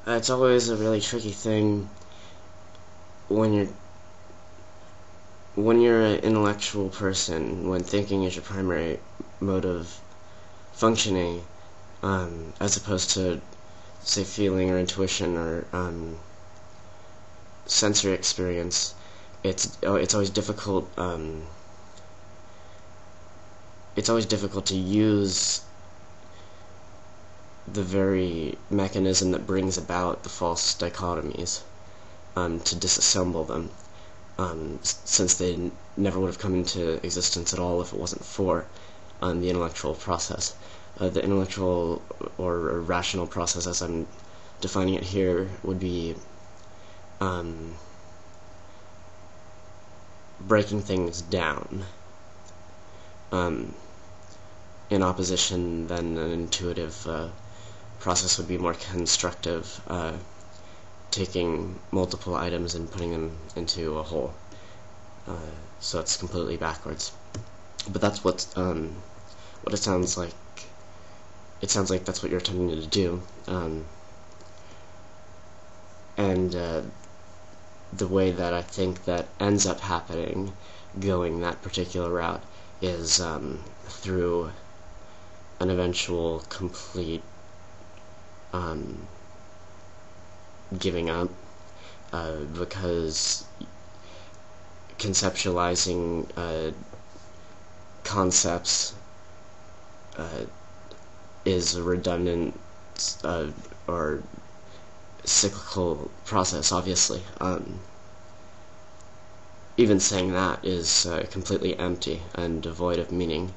It's always a really tricky thing when you're an intellectual person, when thinking is your primary mode of functioning, as opposed to, say, feeling or intuition or sensory experience. It's always difficult. It's always difficult to use the very mechanism that brings about the false dichotomies, to disassemble them, since they never would have come into existence at all if it wasn't for the intellectual process. The intellectual or rational process, as I'm defining it here, would be breaking things down, in opposition then an intuitive process would be more constructive, taking multiple items and putting them into a whole. So it's completely backwards. But that's what it sounds like. It sounds like that's what you're attempting to do. And the way that I think that ends up happening, going that particular route, is through an eventual complete giving up, because conceptualizing concepts is a redundant or cyclical process, obviously. Even saying that is completely empty and devoid of meaning.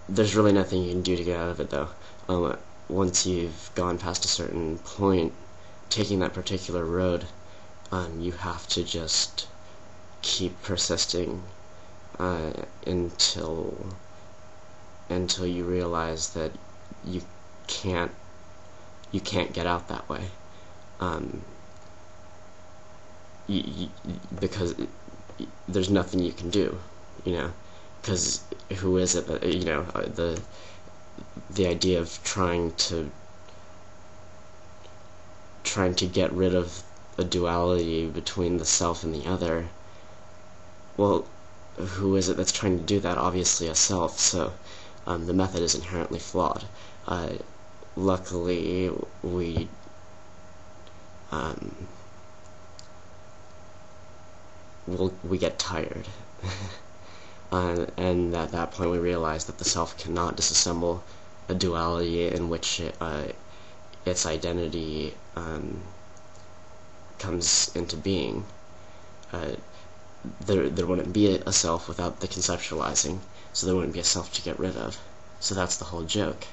There's really nothing you can do to get out of it, though. Once you've gone past a certain point, taking that particular road, you have to just keep persisting until you realize that you can't get out that way, because there's nothing you can do, because who is it that, the idea of trying to get rid of a duality between the self and the other. Well, who is it that's trying to do that? Obviously a self, so the method is inherently flawed. Luckily, we get tired. And at that point we realize that the self cannot disassemble a duality in which its identity comes into being. There wouldn't be a self without the conceptualizing, so there wouldn't be a self to get rid of. So that's the whole joke.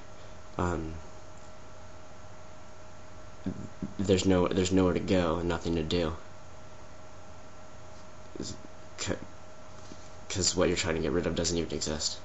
There's nowhere to go and nothing to do, because what you're trying to get rid of doesn't even exist.